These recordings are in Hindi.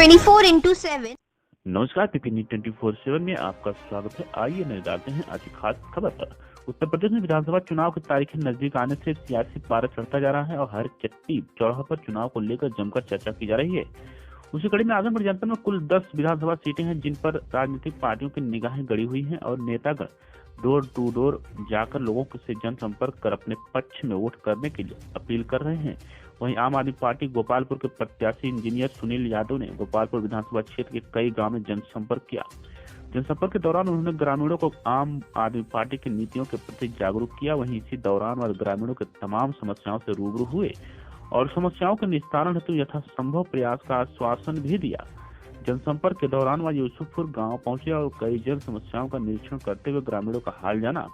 24/7। नमस्कार, पीपीनी 24/7 में आपका स्वागत है। आइए नजर डालते हैं आज की खास खबर पर। उत्तर प्रदेश में विधानसभा चुनाव की तारीखें नजदीक आने से सियासी पारा चढ़ता जा रहा है और हर चट्टी चौराहा पर चुनाव को लेकर जमकर चर्चा की जा रही है। उसी कड़ी में आजमगढ़ जनपद में कुल 10 विधानसभा सीटें हैं जिन पर राजनीतिक पार्टियों की निगाहें गड़ी हुई हैं और नेतागण डोर टू डोर जाकर लोगों से जनसंपर्क कर अपने पक्ष में वोट करने के लिए अपील कर रहे हैं। वहीं आम आदमी पार्टी गोपालपुर के प्रत्याशी इंजीनियर सुनील यादव ने गोपालपुर विधानसभा क्षेत्र के कई गांव में जनसंपर्क किया। जनसंपर्क के दौरान उन्होंने ग्रामीणों को आम आदमी पार्टी की नीतियों के प्रति जागरूक किया। वहीं इसी दौरान वह ग्रामीणों के तमाम समस्याओं से रूबरू हुए और समस्याओं के निस्तारण हेतु यथासंभव प्रयास का आश्वासन भी दिया। जनसंपर्क के दौरान वह यूसुफपुर गांव पहुंचे और कई जन समस्याओं का निरीक्षण करते हुए ग्रामीणों का हाल जाना।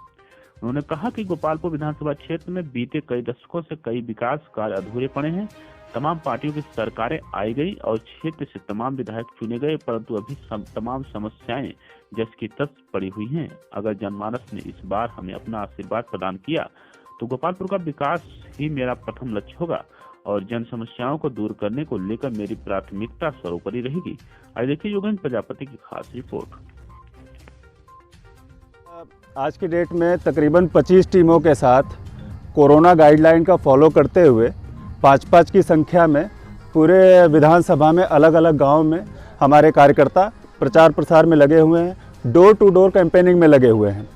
उन्होंने कहा कि गोपालपुर विधानसभा क्षेत्र में बीते कई दशकों से कई विकास कार्य अधूरे पड़े हैं। तमाम पार्टियों की सरकारें आई गई और क्षेत्र से तमाम विधायक चुने गए, परंतु अभी तमाम समस्याएं जस की तस पड़ी हुई हैं। अगर जनमानस ने इस बार हमें अपना आशीर्वाद प्रदान किया तो गोपालपुर का विकास ही मेरा प्रथम लक्ष्य होगा और जन समस्याओं को दूर करने को लेकर मेरी प्राथमिकता सर्वोपरि रहेगी। आइए देखिए योगेंद्र प्रजापति की खास रिपोर्ट। आज की डेट में तकरीबन 25 टीमों के साथ कोरोना गाइडलाइन का फॉलो करते हुए 5-5 की संख्या में पूरे विधानसभा में अलग अलग गांव में हमारे कार्यकर्ता प्रचार प्रसार में लगे हुए हैं, डोर टू डोर कैंपेनिंग में लगे हुए हैं।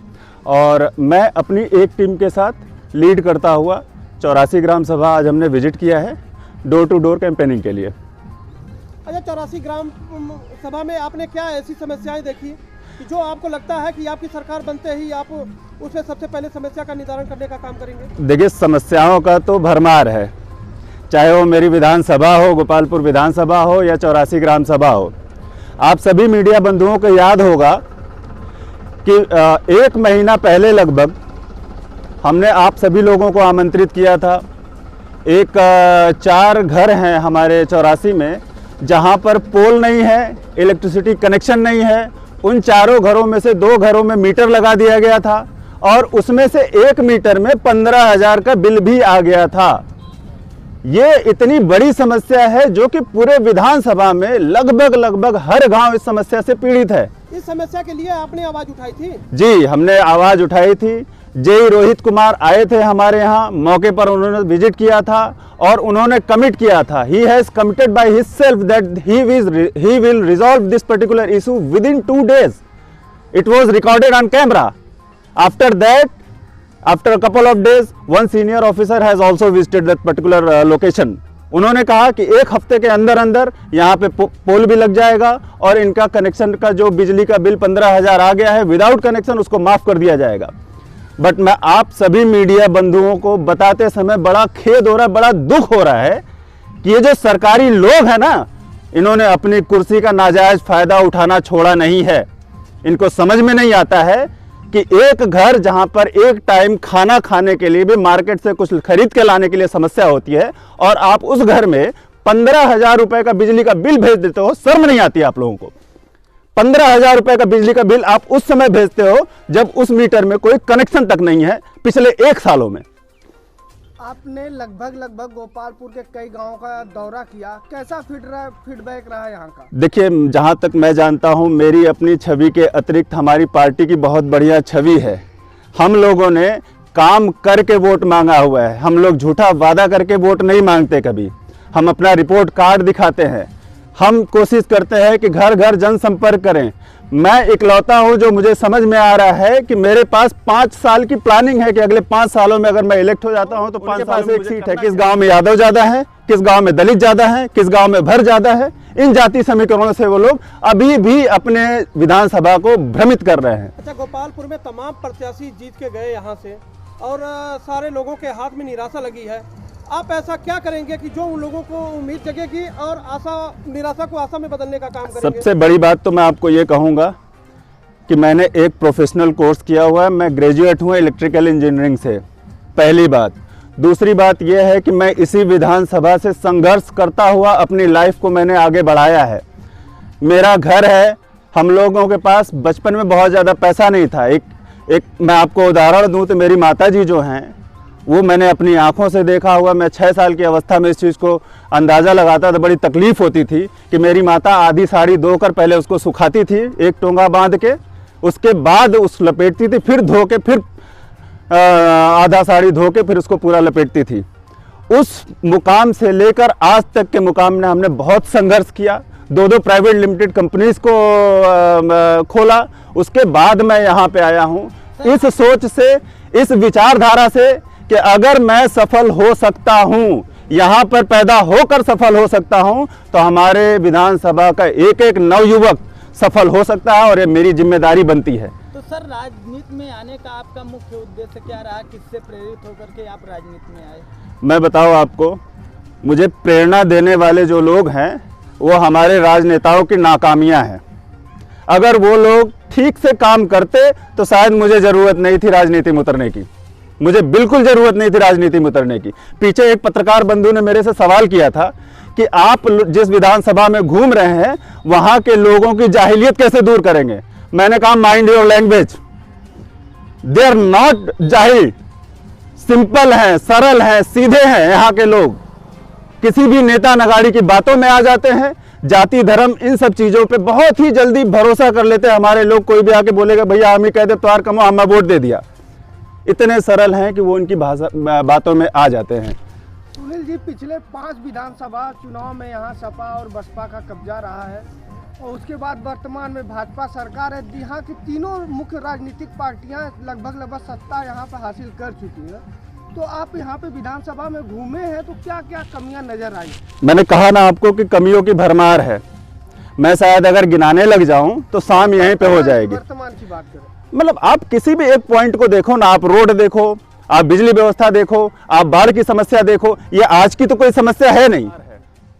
और मैं अपनी एक टीम के साथ लीड करता हुआ 84 ग्राम सभा आज हमने विजिट किया है डोर टू डोर कैंपेनिंग के लिए। अच्छा, 84 ग्राम सभा में आपने क्या ऐसी समस्याएं देखी कि जो आपको लगता है कि आपकी सरकार बनते ही आप उसमें सबसे पहले समस्या का निवारण करने का काम करेंगे? देखिए, समस्याओं का तो भरमार है, चाहे वो मेरी विधानसभा हो, गोपालपुर विधानसभा हो या 84 ग्राम सभा हो। आप सभी मीडिया बंधुओं को याद होगा कि 1 महीना पहले लगभग हमने आप सभी लोगों को आमंत्रित किया था। 4 घर हैं हमारे 84 में जहां पर पोल नहीं है, इलेक्ट्रिसिटी कनेक्शन नहीं है। उन 4 घरों में से 2 घरों में मीटर लगा दिया गया था और उसमें से 1 मीटर में 15,000 का बिल भी आ गया था। ये इतनी बड़ी समस्या है जो कि पूरे विधानसभा में लगभग हर गांव इस समस्या से पीड़ित है। इस समस्या के लिए आपने आवाज उठाई थी? जी, हमने आवाज उठाई थी। जेई रोहित कुमार आए थे हमारे यहाँ, मौके पर उन्होंने विजिट किया था और उन्होंने कमिट किया था, he has committed by himself that he will resolve this particular issue within 2 days. It was recorded on camera. After that, after a couple of days, one senior officer has also visited that particular location. उन्होंने कहा कि 1 हफ्ते के अंदर यहाँ पे पोल भी लग जाएगा और इनका कनेक्शन का जो बिजली का बिल 15,000 आ गया है विदाउट कनेक्शन उसको माफ कर दिया जाएगा। बट मैं आप सभी मीडिया बंधुओं को बताते समय बड़ा खेद हो रहा है, बड़ा दुख हो रहा है कि ये जो सरकारी लोग हैं ना, इन्होंने अपनी कुर्सी का नाजायज फायदा उठाना छोड़ा नहीं है। इनको समझ में नहीं आता है कि एक घर जहां पर एक टाइम खाना खाने के लिए भी मार्केट से कुछ खरीद के लाने के लिए समस्या होती है और आप उस घर में 15,000 रुपए का बिजली का बिल भेज देते हो। शर्म नहीं आती आप लोगों को? 15,000 रुपए का बिजली का बिल आप उस समय भेजते हो जब उस मीटर में कोई कनेक्शन तक नहीं है पिछले 1 सालों में। आपने लगभग गोपालपुर के कई गांवों का दौरा किया, कैसा फीडबैक रहा यहाँ का? देखिए, जहाँ तक मैं जानता हूँ मेरी अपनी छवि के अतिरिक्त हमारी पार्टी की बहुत बढ़िया छवि है। हम लोगों ने काम करके वोट मांगा हुआ है। हम लोग झूठा वादा करके वोट नहीं मांगते कभी। हम अपना रिपोर्ट कार्ड दिखाते हैं। हम कोशिश करते हैं कि घर घर जनसंपर्क करें। मैं इकलौता हूं जो मुझे समझ में आ रहा है कि मेरे पास 5 साल की प्लानिंग है कि अगले 5 सालों में अगर मैं इलेक्ट हो जाता हूं तो 5 साल में एक सीट है। किस गांव में यादव ज्यादा है, किस गांव में दलित ज्यादा है, किस गांव में भर ज्यादा है। इन जाति समीकरणों से वो लोग अभी भी अपने विधानसभा को भ्रमित कर रहे हैं। अच्छा, गोपालपुर में तमाम प्रत्याशी जीत के गए यहाँ से और सारे लोगों के हाथ में निराशा लगी है। आप ऐसा क्या करेंगे कि जो उन लोगों को उम्मीद जगेगी और निराशा को आशा में बदलने का काम करेंगे? सबसे बड़ी बात तो मैं आपको ये कहूँगा कि मैंने एक प्रोफेशनल कोर्स किया हुआ है। मैं ग्रेजुएट हूँ इलेक्ट्रिकल इंजीनियरिंग से, पहली बात। दूसरी बात यह है कि मैं इसी विधानसभा से संघर्ष करता हुआ अपनी लाइफ को मैंने आगे बढ़ाया है। मेरा घर है। हम लोगों के पास बचपन में बहुत ज़्यादा पैसा नहीं था। एक मैं आपको उदाहरण दूँ तो मेरी माताजी जो हैं वो मैंने अपनी आंखों से देखा हुआ। मैं 6 साल की अवस्था में इस चीज़ को अंदाज़ा लगाता था। बड़ी तकलीफ़ होती थी कि मेरी माता आधी साड़ी धोकर पहले उसको सुखाती थी एक टोंगा बांध के, उसके बाद उस लपेटती थी, फिर धो के, फिर आधा साड़ी धो के फिर उसको पूरा लपेटती थी। उस मुकाम से लेकर आज तक के मुकाम में हमने बहुत संघर्ष किया। 2 प्राइवेट लिमिटेड कंपनीज को खोला, उसके बाद मैं यहाँ पे आया हूँ इस सोच से, इस विचारधारा से कि अगर मैं सफल हो सकता हूँ, यहाँ पर पैदा होकर सफल हो सकता हूँ, तो हमारे विधानसभा का एक एक नवयुवक सफल हो सकता है और ये मेरी जिम्मेदारी बनती है। तो सर, राजनीति में आने का आपका मुख्य उद्देश्य क्या रहा? किससे प्रेरित होकर के आप राजनीति में आए? मैं बताऊँ आपको, मुझे प्रेरणा देने वाले जो लोग हैं वो हमारे राजनेताओं की नाकामियाँ हैं। अगर वो लोग ठीक से काम करते तो शायद मुझे ज़रूरत नहीं थी राजनीति में उतरने की। मुझे बिल्कुल ज़रूरत नहीं थी राजनीति में उतरने की। पीछे एक पत्रकार बंधु ने मेरे से सवाल किया था कि आप जिस विधानसभा में घूम रहे हैं वहाँ के लोगों की जाहिलियत कैसे दूर करेंगे। मैंने कहा mind your language, they are not जाहिल, सिंपल हैं, सरल हैं, सीधे हैं। यहाँ के लोग किसी भी नेता नगाड़ी की बातों में आ जाते हैं। जाति धर्म इन सब चीज़ों पे बहुत ही जल्दी भरोसा कर लेते हैं हमारे लोग। कोई भी आके बोलेगा भैया हम ही कहते त्योहार कमो, हमें वोट दे दिया। इतने सरल हैं कि वो उनकी बातों में आ जाते हैं। सुनील जी, पिछले 5 विधानसभा चुनाव में यहाँ सपा और बसपा का कब्जा रहा है और उसके बाद वर्तमान में भाजपा सरकार है। यहाँ की तीनों मुख्य राजनीतिक पार्टियाँ लगभग सत्ता यहाँ पर हासिल कर चुकी है। तो आप यहाँ पे विधानसभा में घूमे हैं तो क्या क्या कमियां नजर आई? मैंने कहा ना आपको कि कमियों की भरमार है। मैं शायद अगर गिनाने लग जाऊं तो शाम यहीं पे हो जाएगी। वर्तमान की बात करें, मतलब आप किसी भी एक पॉइंट को देखो ना, आप रोड देखो, आप बिजली व्यवस्था देखो, आप बाढ़ की समस्या देखो, ये आज की तो कोई समस्या है नहीं।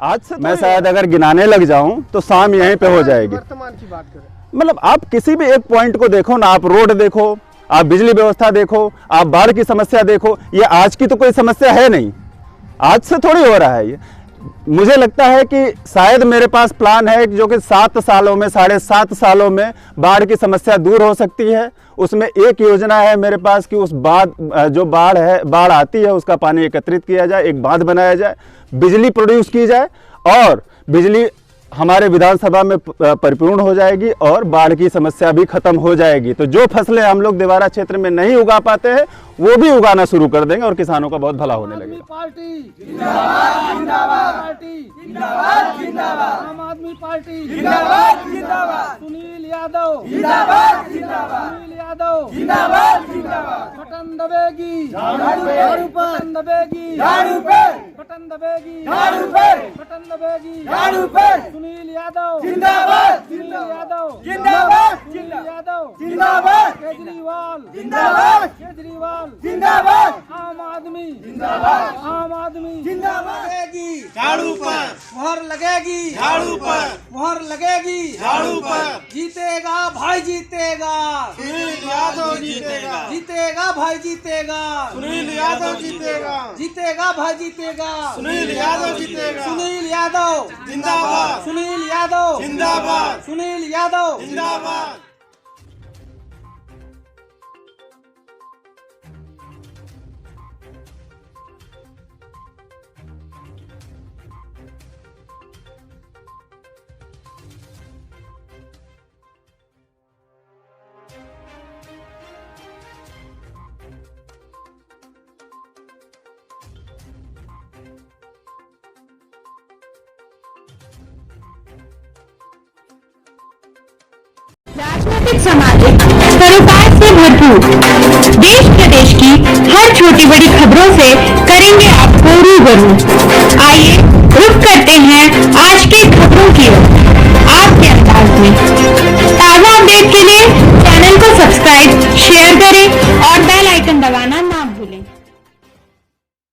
आज से मैं शायद अगर गिनाने लग जाऊं तो शाम यहीं पे हो जाएगी। वर्तमान की बात करें, मतलब आप किसी भी एक पॉइंट को देखो ना, आप रोड देखो, आप बिजली व्यवस्था देखो, आप बाढ़ की समस्या देखो, ये आज की तो कोई समस्या है नहीं। आज से थोड़ी हो रहा है ये। मुझे लगता है कि शायद मेरे पास प्लान है जो कि 7 सालों में, 7.5 सालों में बाढ़ की समस्या दूर हो सकती है। उसमें एक योजना है मेरे पास कि उस बाढ़ आती है उसका पानी एकत्रित किया जाए, एक बांध बनाया जाए, बिजली प्रोड्यूस की जाए और बिजली हमारे विधानसभा में परिपूर्ण हो जाएगी और बाढ़ की समस्या भी खत्म हो जाएगी। तो जो फसलें हम लोग देवारा क्षेत्र में नहीं उगा पाते हैं वो भी उगाना शुरू कर देंगे और किसानों का बहुत भला होने लगेगा। पार्टी जिंदाबाद, जिंदाबाद, पार्टी जिंदाबाद, जिंदाबाद, आम आदमी पार्टी जिंदाबाद, जिंदाबाद, सुनील यादव जिंदाबाद, जिंदाबाद, सुनील यादव जिंदाबाद, जिंदाबाद, बटन दबेगी झाड़ू पर, बटन दबेगी झाड़ू पर, बटन दबेगी झाड़ू पर, बटन दबेगी झाड़ू पर, सुनील यादव जिंदाबाद, सुनील यादव जिंदाबाद, सुनील यादव जिंदाबाद, केजरीवाल जिंदाबाद, केजरीवाल जिंदाबाद, आम आदमी जिंदाबाद, आम आदमी जिंदाबाद, लगेगी झाड़ू पर, मोहर लगेगी झाड़ू पर, मोहर लगेगी झाड़ू पर, जीतेगा भाई जीतेगा, सुनील यादव जीतेगा, जीतेगा भाई जीतेगा, सुनील यादव जीतेगा, जीतेगा भाई जीतेगा, सुनील यादव जीतेगा, सुनील यादव जिंदाबाद, सुनील यादव जिंदाबाद, सुनील यादव जिंदाबाद। राजनीतिक सामाजिक सरोकार से भरपूर देश प्रदेश की हर छोटी बड़ी खबरों से करेंगे आपको रूबरू। आइए रुक करते हैं आज के खबरों की ओर आपके अंदाज में। ताज़ा अपडेट के लिए चैनल को सब्सक्राइब, शेयर करें और बेल आइकन दबाना